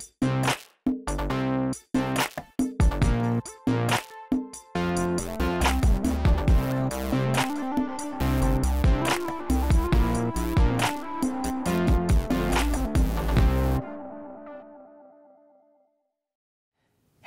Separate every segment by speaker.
Speaker 1: Hey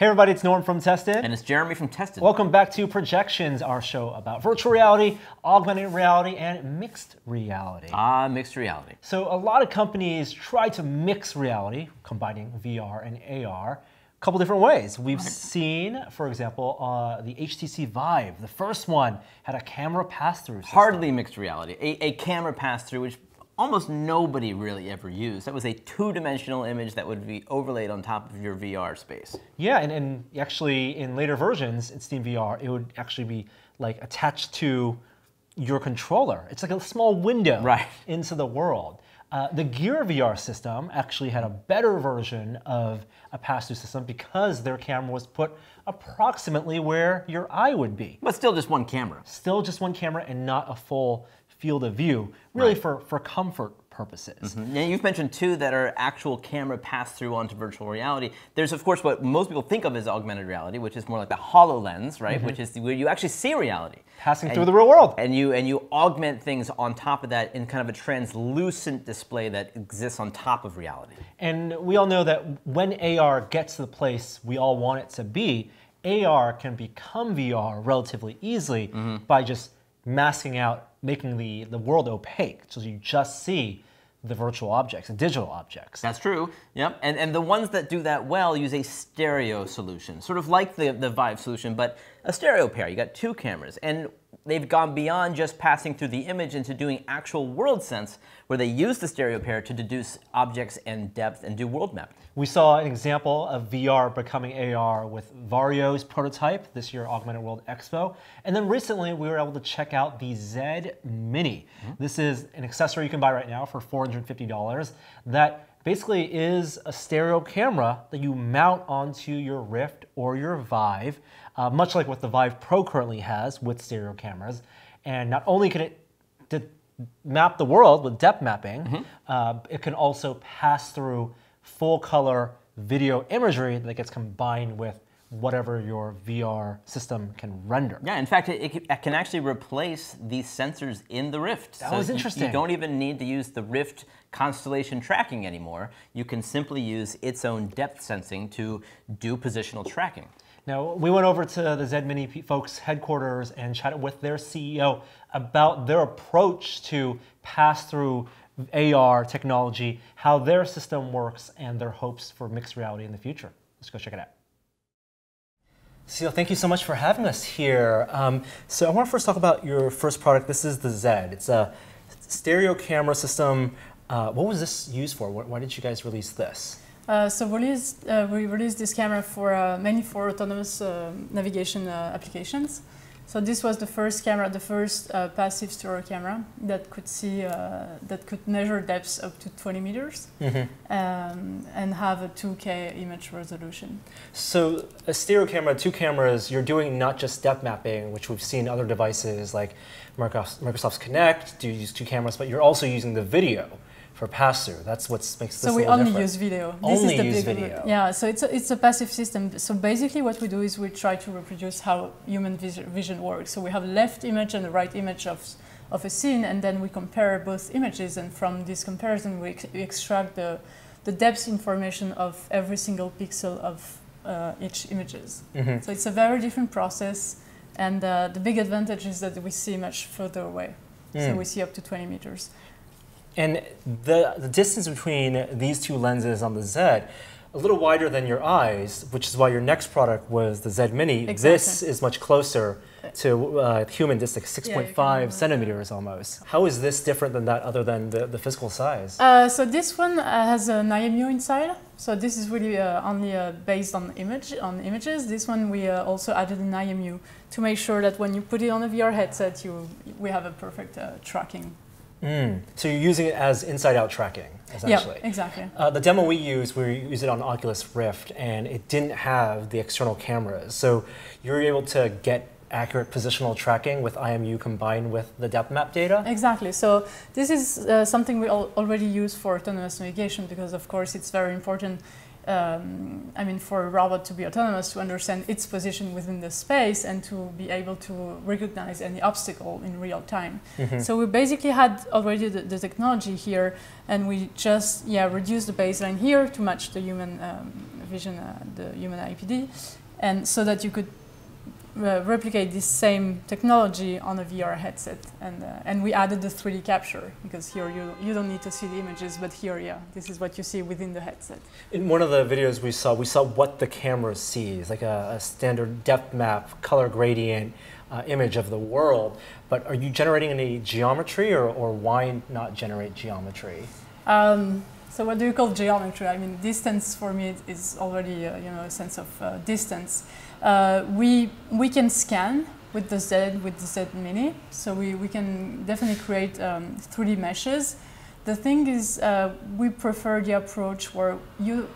Speaker 1: everybody, it's Norm from Tested.
Speaker 2: And it's Jeremy from Tested.
Speaker 1: Welcome back to Projections, our show about virtual reality, augmented reality, and mixed reality.
Speaker 2: Mixed reality.
Speaker 1: So a lot of companies try to mix reality, combining VR and AR, a couple different ways. We've seen, for example, the HTC Vive. The first one had a camera pass-through system.
Speaker 2: Hardly mixed reality. A camera pass-through, which almost nobody really ever used. That was a two-dimensional image that would be overlaid on top of your VR space.
Speaker 1: Yeah, and actually in later versions in Steam VR, it would actually be like attached to your controller. It's like a small window into the world. The Gear VR system actually had a better version of a pass-through system because their camera was put approximately where your eye would be.
Speaker 2: But still just one camera.
Speaker 1: Still just one camera and not a full field of view, really for comfort purposes.
Speaker 2: Now you've mentioned two that are actual camera pass-through onto virtual reality. There's of course what most people think of as augmented reality, which is more like the HoloLens, right? Which is where you actually see reality.
Speaker 1: Passing through the real world.
Speaker 2: And you augment things on top of that in kind of a translucent display that exists on top of reality.
Speaker 1: And we all know that when AR gets to the place we all want it to be, AR can become VR relatively easily by just masking out, making the world opaque, so you just see the virtual objects, the digital objects.
Speaker 2: That's true, yep. And the ones that do that well use a stereo solution, sort of like the Vive solution, but a stereo pair. You got two cameras, and they've gone beyond just passing through the image into doing actual world sense, where they use the stereo pair to deduce objects and depth and do world mapping. We
Speaker 1: saw an example of VR becoming AR with Vario's prototype this year, Augmented World Expo. And then recently we were able to check out the ZED Mini. This is an accessory you can buy right now for $450 that basically is a stereo camera that you mount onto your Rift or your Vive, much like what the Vive Pro currently has with stereo cameras. And not only can it map the world with depth mapping, it can also pass through full color video imagery that gets combined with whatever your VR system can render.
Speaker 2: Yeah, in fact, it can actually replace the sensors in the Rift.
Speaker 1: That was interesting.
Speaker 2: You don't even need to use the Rift constellation tracking anymore. You can simply use its own depth sensing to do positional tracking.
Speaker 1: Now, we went over to the ZED Mini folks' headquarters and chatted with their CEO about their approach to pass-through AR technology, how their system works, and their hopes for mixed reality in the future. Let's go check it out. Cecile, thank you so much for having us here. So I want to first talk about your first product. This is the ZED. It's a stereo camera system. What was this used for? Why did you guys release this?
Speaker 3: So we released this camera for mainly for autonomous navigation applications. So this was the first camera, the first passive stereo camera that could see, that could measure depths up to 20 meters and have a 2K image resolution.
Speaker 1: So a stereo camera, two cameras, you're doing not just depth mapping, which we've seen other devices like Microsoft's Kinect do use two cameras, but you're also using the video for pass-through. That's what makes this a little different.
Speaker 3: So we only use video.
Speaker 1: Only use video.
Speaker 3: Yeah, so it's a passive system. So basically what we do is we try to reproduce how human vision works. So we have a left image and a right image of a scene, and then we compare both images, and from this comparison we extract the depth information of every single pixel of each images. So it's a very different process, and the big advantage is that we see much further away. So we see up to 20 meters.
Speaker 1: And the distance between these two lenses on the ZED, a little wider than your eyes, which is why your next product was the ZED Mini.
Speaker 3: Exactly.
Speaker 1: This is much closer to human distance, 6.5 centimeters almost. How is this different than that, other than the physical size?
Speaker 3: So this one has an IMU inside. So this is really only based on images. This one we also added an IMU to make sure that when you put it on a VR headset, we have a perfect tracking.
Speaker 1: So you're using it as inside-out tracking, essentially.
Speaker 3: Yeah, exactly.
Speaker 1: The demo we use it on Oculus Rift, and it didn't have the external cameras. So you're able to get accurate positional tracking with IMU combined with the depth map data?
Speaker 3: Exactly. So this is something we already use for autonomous navigation, because of course it's very important I mean, for a robot to be autonomous, to understand its position within the space and to be able to recognize any obstacle in real time. So we basically had already the technology here, and we just reduced the baseline here to match the human vision, the human IPD, and so that you could replicate this same technology on a VR headset, and we added the 3D capture, because here you don't need to see the images, but here, this is what you see within the headset.
Speaker 1: In one of the videos we saw what the camera sees, like a standard depth map, color gradient image of the world. But are you generating any geometry, or why not generate geometry?
Speaker 3: So what do you call geometry? I mean, distance for me is already a sense of distance. We can scan with the ZED Mini, so we can definitely create 3D meshes. The thing is, we prefer the approach where you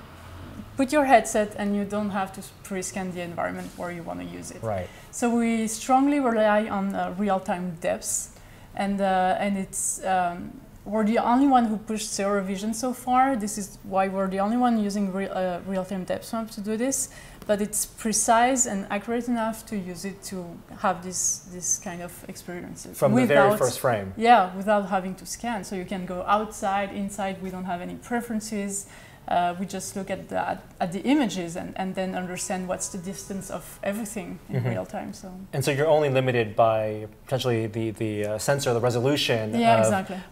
Speaker 3: put your headset and you don't have to pre-scan the environment where you want to use it.
Speaker 1: Right.
Speaker 3: So we strongly rely on real-time depths, and it's we're the only one who pushed zero vision so far. This is why we're the only one using real-time depth map to do this. But it's precise and accurate enough to use it to have this kind of experiences.
Speaker 1: From the very first frame.
Speaker 3: Yeah, without having to scan. So you can go outside, inside. We don't have any preferences. We just look at the images and then understand what's the distance of everything in real time.
Speaker 1: And so you're only limited by potentially the sensor, the resolution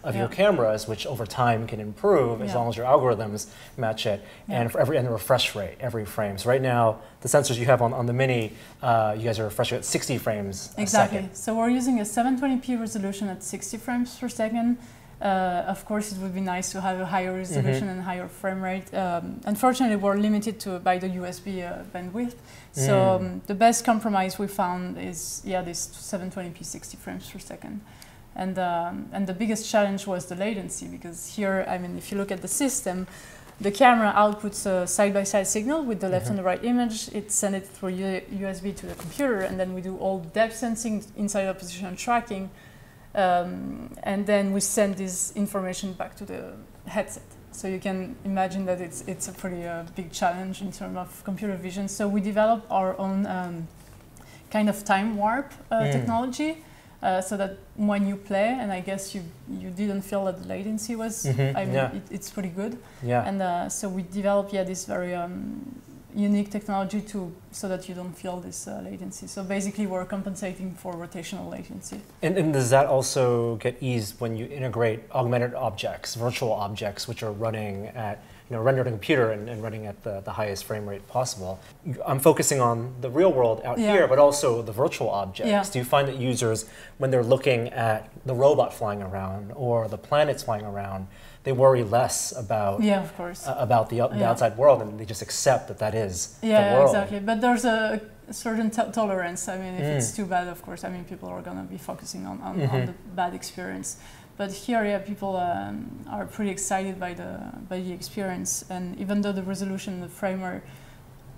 Speaker 1: of your cameras, which over time can improve as long as your algorithms match it, and the refresh rate every frame. So right now, the sensors you have on the Mini, you guys are refreshing at 60 frames a second.
Speaker 3: So we're using a 720p resolution at 60 frames per second. Of course, it would be nice to have a higher resolution and higher frame rate. Unfortunately, we're limited by the USB bandwidth. So the best compromise we found is this 720p 60 frames per second. And the biggest challenge was the latency, because here, I mean, if you look at the system, the camera outputs a side-by-side signal with the left and the right image. It sends it through USB to the computer, and then we do all depth sensing inside of position tracking. And then we send this information back to the headset. So you can imagine that it's a pretty big challenge in terms of computer vision. So we developed our own kind of time warp technology, so that when you play, and I guess you didn't feel that the latency was, I mean, it's pretty good. Yeah. And so we developed this very unique technology so that you don't feel this latency. So basically we're compensating for rotational latency. And
Speaker 1: does that also get eased when you integrate augmented objects, virtual objects, which are running at, rendered on a computer and running at the highest frame rate possible? I'm focusing on the real world out here, but also the virtual objects. Yeah. Do you find that users, when they're looking at the robot flying around or the planets flying around, they worry less about about the outside world, and they just accept that is the world?
Speaker 3: Exactly. But there's a certain tolerance. I mean, if it's too bad, of course, I mean, people are going to be focusing on the bad experience. But here, people are pretty excited by the experience, and even though the resolution and the frame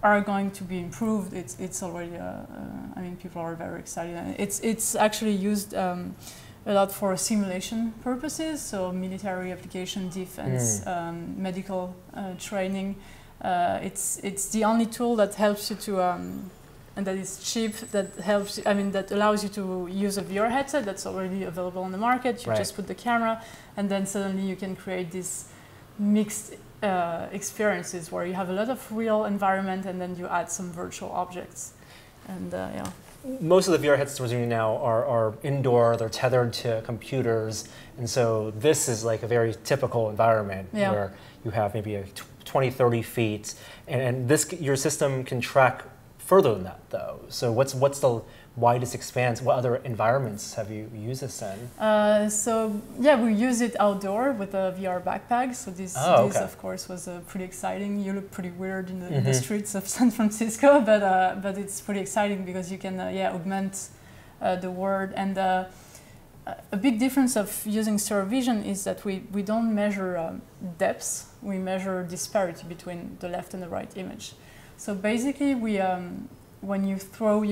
Speaker 3: are going to be improved, it's already. I mean, people are very excited. It's actually used a lot for simulation purposes, so military application, defense, medical training. It's the only tool that helps you to, and that is cheap, that helps, I mean, that allows you to use a VR headset that's already available on the market. You just put the camera, and then suddenly you can create these mixed experiences where you have a lot of real environment and then you add some virtual objects. And
Speaker 1: most of the VR headsets we're using now are indoor, they're tethered to computers, and so this is like a very typical environment where you have maybe 20, 30 feet, and your system can track further than that though. So what's the widest expanse? What other environments have you used this in?
Speaker 3: So we use it outdoor with a VR backpack. So this of course was pretty exciting. You look pretty weird in the streets of San Francisco, but it's pretty exciting because you can augment the world. And a big difference of using stereo vision is that we don't measure depths. We measure disparity between the left and the right image. So basically when you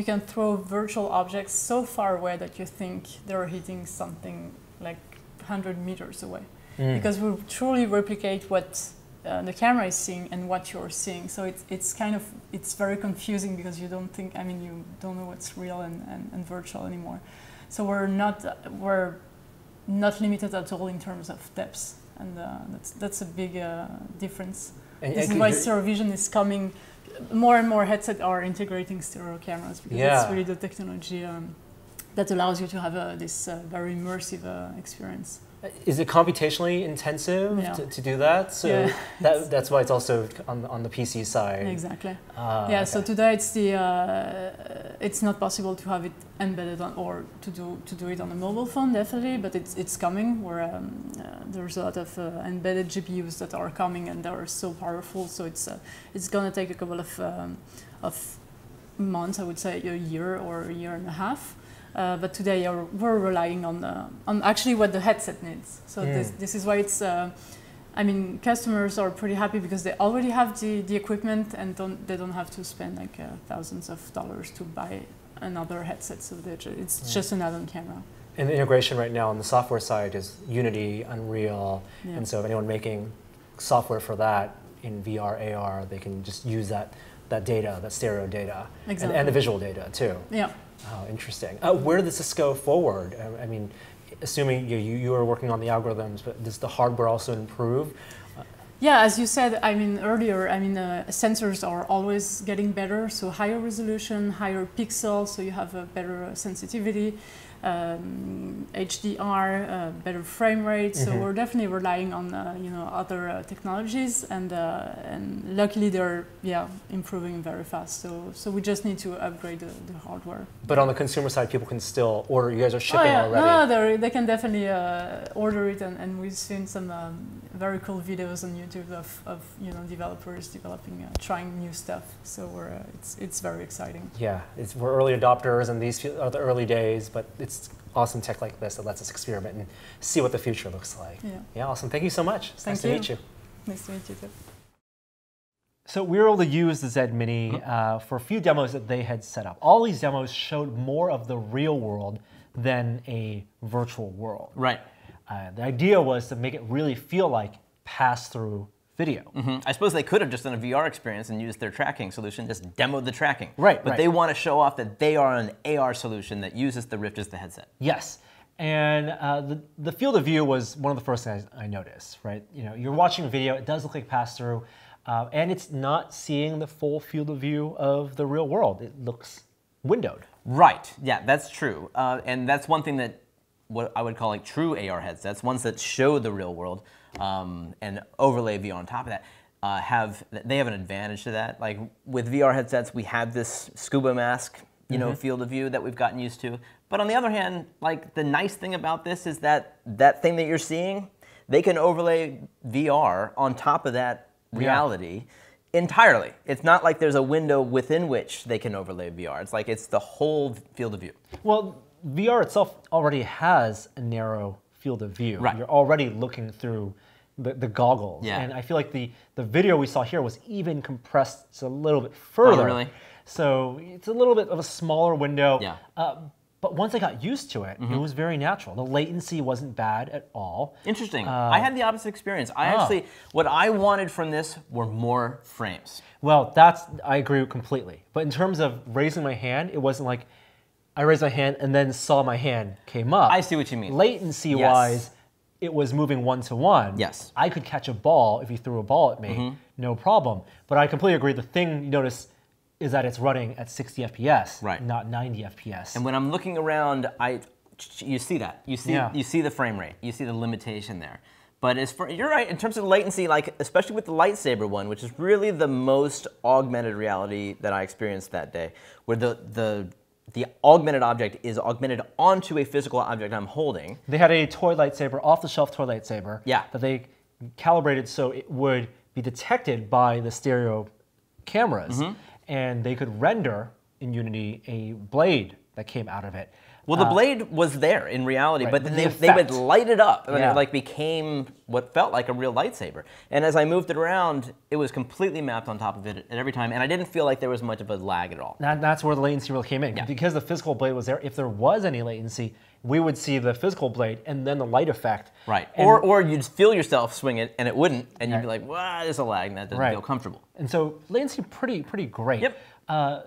Speaker 3: can throw virtual objects so far away that you think they're hitting something like 100 meters away. Because we truly replicate what the camera is seeing and what you're seeing. So it's very confusing because you don't think, you don't know what's real and virtual anymore. So we're not limited at all in terms of depth, and that's a big difference. This is why stereo vision is coming. More and more headsets are integrating stereo cameras because it's really the technology that allows you to have this very immersive experience.
Speaker 1: Is it computationally intensive to do that? So that's why it's also on the PC side.
Speaker 3: Exactly. So today it's not possible to have it embedded on, or to do it on a mobile phone, definitely, but it's coming. Where there's a lot of embedded GPUs that are coming, and they are so powerful. So it's gonna take a couple of months, I would say a year or a year and a half. But today we're relying on actually what the headset needs. So this is why it's. Customers are pretty happy because they already have the equipment and they don't have to spend like thousands of dollars to buy another headset. So it's just an add-on camera.
Speaker 1: And the integration right now on the software side is Unity, Unreal, and so if anyone making software for that in VR, AR, they can just use that data, that stereo data, and the visual data too.
Speaker 3: Yeah.
Speaker 1: Oh, interesting. Where does this go forward? Assuming you are working on the algorithms, but does the hardware also improve?
Speaker 3: Yeah, as you said, earlier, sensors are always getting better. So higher resolution, higher pixels, so you have a better sensitivity, HDR, better frame rate. So we're definitely relying on other technologies, and luckily they're improving very fast. So we just need to upgrade the hardware.
Speaker 1: But on the consumer side, people can still order. You guys are shipping already.
Speaker 3: No, they can definitely order it, and we've seen some very cool videos on YouTube of developers developing, trying new stuff. So it's very exciting.
Speaker 1: Yeah, we're early adopters, and these are the early days, but it's awesome tech like this that lets us experiment and see what the future looks like. Yeah, awesome. Thank you so much. It's nice to meet you.
Speaker 3: Nice to meet you too.
Speaker 1: So we were able to use the ZED Mini for a few demos that they had set up. All these demos showed more of the real world than a virtual world.
Speaker 2: Right.
Speaker 1: The idea was to make it really feel like pass-through video.
Speaker 2: I suppose they could have just done a VR experience and used their tracking solution, just demoed the tracking.
Speaker 1: But
Speaker 2: they want to show off that they are an AR solution that uses the Rift as the headset.
Speaker 1: Yes. And the field of view was one of the first things I noticed, right? You're watching a video, it does look like pass-through, and it's not seeing the full field of view of the real world. It looks windowed.
Speaker 2: Right, yeah, that's true. And that's one thing that what I would call like true AR headsets, ones that show the real world and overlay VR on top of that, they have an advantage to that. Like with VR headsets, we have this scuba mask, field of view that we've gotten used to. But on the other hand, like the nice thing about this is that thing that you're seeing, they can overlay VR on top of that reality entirely. It's not like there's a window within which they can overlay VR. It's like it's the whole field of view.
Speaker 1: Well, VR itself already has a narrow field of view.
Speaker 2: Right.
Speaker 1: You're already looking through the goggles.
Speaker 2: Yeah.
Speaker 1: And I feel like the video we saw here was even compressed just a little bit further.
Speaker 2: Oh, really?
Speaker 1: So it's a little bit of a smaller window.
Speaker 2: Yeah.
Speaker 1: But once I got used to it, it was very natural. The latency wasn't bad at all.
Speaker 2: Interesting. I had the opposite experience. What I wanted from this were more frames.
Speaker 1: Well, I agree completely. But in terms of raising my hand, it wasn't like I raised my hand and then saw my hand came up.
Speaker 2: I see what you mean.
Speaker 1: Latency-wise, it was moving one-to-one.
Speaker 2: Yes.
Speaker 1: I could catch a ball if you threw a ball at me, no problem. But I completely agree. The thing you notice is that it's running at 60 FPS, not 90 FPS.
Speaker 2: And when I'm looking around, you see that. You see the frame rate. You see the limitation there. But you're right, in terms of latency, like especially with the lightsaber one, which is really the most augmented reality that I experienced that day, where the augmented object is augmented onto a physical object I'm holding.
Speaker 1: They had a toy lightsaber, off-the-shelf toy lightsaber, that they calibrated so it would be detected by the stereo cameras, and they could render in Unity a blade that came out of it.
Speaker 2: Well, the blade was there in reality, but then they would light it up, and it like became what felt like a real lightsaber. And as I moved it around, it was completely mapped on top of it at every time, and I didn't feel like there was much of a lag at all.
Speaker 1: That's where the latency really came in. Because the physical blade was there, if there was any latency, we would see the physical blade and then the light effect.
Speaker 2: Right.
Speaker 1: And,
Speaker 2: Or you'd feel yourself swing it and it wouldn't, and you'd be like, "Wow, there's a lag," and that doesn't feel comfortable.
Speaker 1: And so latency pretty great.
Speaker 2: Yep.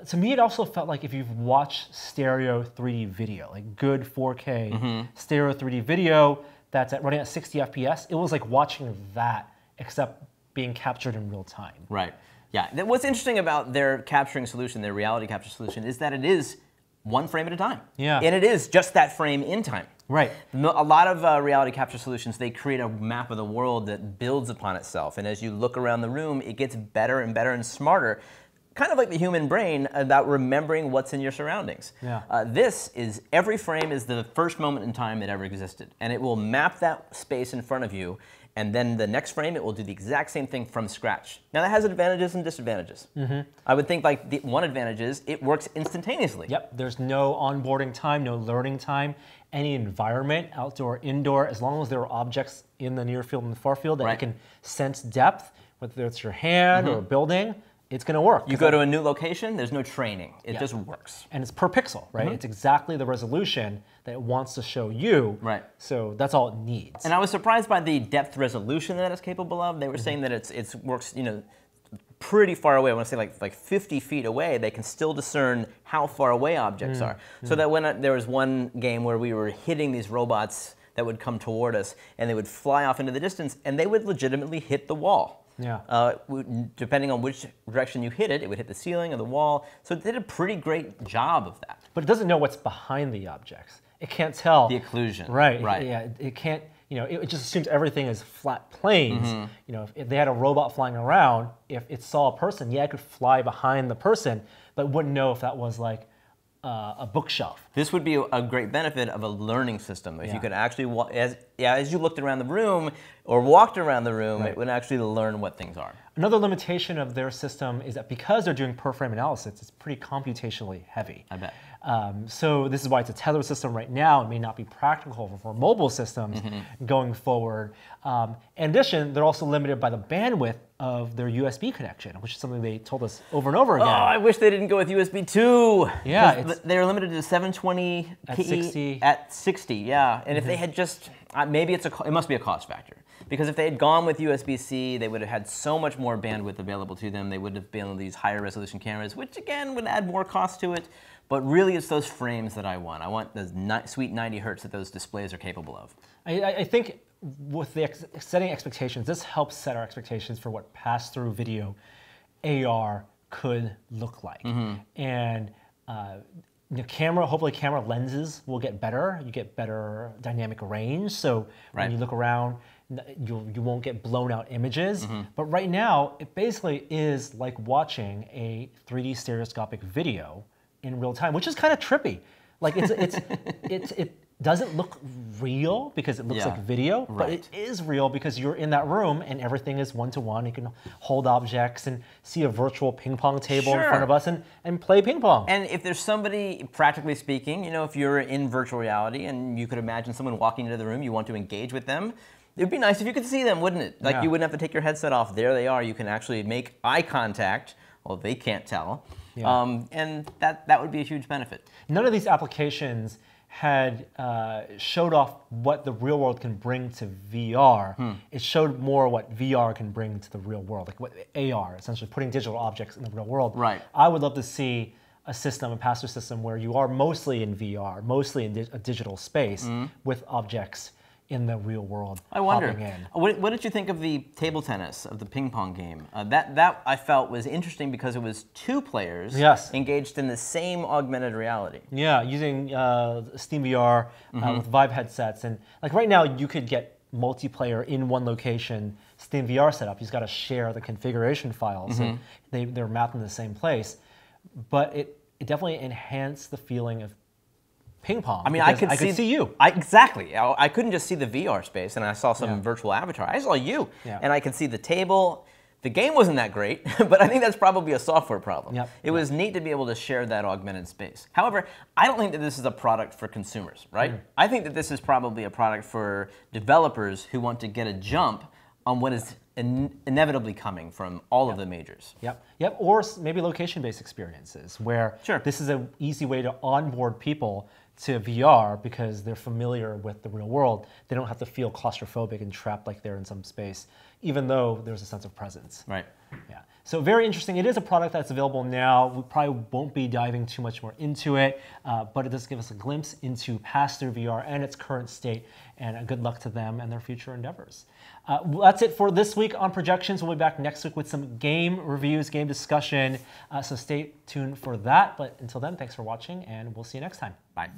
Speaker 1: To me, it also felt like if you've watched stereo 3D video, like good 4K stereo 3D video that's running at 60 FPS, it was like watching that, except being captured in real time.
Speaker 2: Right. Yeah. What's interesting about their capturing solution, their reality capture solution, is that it is one frame at a time.
Speaker 1: Yeah.
Speaker 2: And it is just that frame in time.
Speaker 1: Right.
Speaker 2: A lot of reality capture solutions, they create a map of the world that builds upon itself. And as you look around the room, it gets better and better and smarter, kind of like the human brain, about remembering what's in your surroundings.
Speaker 1: Yeah.
Speaker 2: This is, every frame is the first moment in time that ever existed. And it will map that space in front of you. And then the next frame, it will do the exact same thing from scratch. Now that has advantages and disadvantages. I would think like the one advantage is it works instantaneously.
Speaker 1: Yep, there's no onboarding time, no learning time. Any environment, outdoor, indoor, as long as there are objects in the near field and the far field that you can sense depth, whether it's your hand or a building, it's going to work.
Speaker 2: You go to a new location, there's no training. It just works.
Speaker 1: And it's per pixel, right? It's exactly the resolution that it wants to show you.
Speaker 2: Right.
Speaker 1: So that's all it needs.
Speaker 2: And I was surprised by the depth resolution that it's capable of. They were saying that it works, pretty far away. I want to say like 50 feet away, they can still discern how far away objects are. So that when there was one game where we were hitting these robots that would come toward us, and they would fly off into the distance, and they would legitimately hit the wall.
Speaker 1: Yeah.
Speaker 2: Depending on which direction you hit it, it would hit the ceiling or the wall. So it did a pretty great job of that.
Speaker 1: But it doesn't know what's behind the objects. It can't tell.
Speaker 2: The occlusion.
Speaker 1: Right.
Speaker 2: Right.
Speaker 1: Yeah. It can't. It just assumes everything is flat planes. If they had a robot flying around, if it saw a person, it could fly behind the person, but wouldn't know if that was like a bookshelf.
Speaker 2: This would be a great benefit of a learning system. If you could actually, as you looked around the room or walked around the room, it would actually learn what things are.
Speaker 1: Another limitation of their system is that because they're doing per frame analysis, it's pretty computationally heavy.
Speaker 2: I bet.
Speaker 1: So this is why it's a tethered system right now. It may not be practical for mobile systems going forward. In addition, they're also limited by the bandwidth of their USB connection, which is something they told us over and over again.
Speaker 2: Oh, I wish they didn't go with USB 2.
Speaker 1: Yeah.
Speaker 2: They're limited to 720p
Speaker 1: at 60.
Speaker 2: At 60, yeah. And if they had just, maybe it must be a cost factor. Because if they had gone with USB-C, they would have had so much more bandwidth available to them. They would have been able to use higher resolution cameras, which again would add more cost to it. But really, it's those frames that I want. I want those sweet 90 hertz that those displays are capable of.
Speaker 1: I think with the setting expectations, this helps set our expectations for what pass-through video AR could look like. And hopefully camera lenses will get better. You get better dynamic range. So when you look around, you won't get blown out images. But right now, it basically is like watching a 3D stereoscopic video in real time, which is kind of trippy. Like it doesn't look real because it looks like video, but it is real because you're in that room and everything is one-to-one. You can hold objects and see a virtual ping pong table in front of us and play ping pong.
Speaker 2: And if there's somebody, practically speaking, if you're in virtual reality and you could imagine someone walking into the room, you want to engage with them, it'd be nice if you could see them, wouldn't it? Like you wouldn't have to take your headset off. There they are. You can actually make eye contact. Well, they can't tell. And that would be a huge benefit.
Speaker 1: None of these applications had showed off what the real world can bring to VR. It showed more what VR can bring to the real world, like what AR, essentially putting digital objects in the real world.
Speaker 2: Right.
Speaker 1: I would love to see a system, a pass-through system, where you are mostly in VR, mostly in a digital space with objects in the real world.
Speaker 2: I wonder.
Speaker 1: Popping in.
Speaker 2: What did you think of the table tennis, of the ping pong game? That I felt was interesting because it was two players engaged in the same augmented reality.
Speaker 1: Yeah, using Steam VR with Vive headsets. And like right now, you could get multiplayer in one location, Steam VR setup. You just got to share the configuration files. So they're mapped in the same place. But it definitely enhanced the feeling of ping pong.
Speaker 2: I mean, I could
Speaker 1: see you.
Speaker 2: Exactly. I couldn't just see the VR space, and I saw some virtual avatar. I saw you, and I could see the table. The game wasn't that great, but I think that's probably a software problem. It was neat to be able to share that augmented space. However, I don't think that this is a product for consumers, right? I think that this is probably a product for developers who want to get a jump on what is inevitably coming from all of the majors. Or
Speaker 1: maybe location-based experiences where this is an easy way to onboard people to VR because they're familiar with the real world. They don't have to feel claustrophobic and trapped like they're in some space, even though there's a sense of presence.
Speaker 2: Right.
Speaker 1: Yeah. So very interesting. It is a product that's available now. We probably won't be diving too much more into it, but it does give us a glimpse into pass-through VR and its current state, and good luck to them and their future endeavors. That's it for this week on Projections. We'll be back next week with some game reviews, game discussion, so stay tuned for that. But until then, thanks for watching, and we'll see you next time.
Speaker 2: Bye.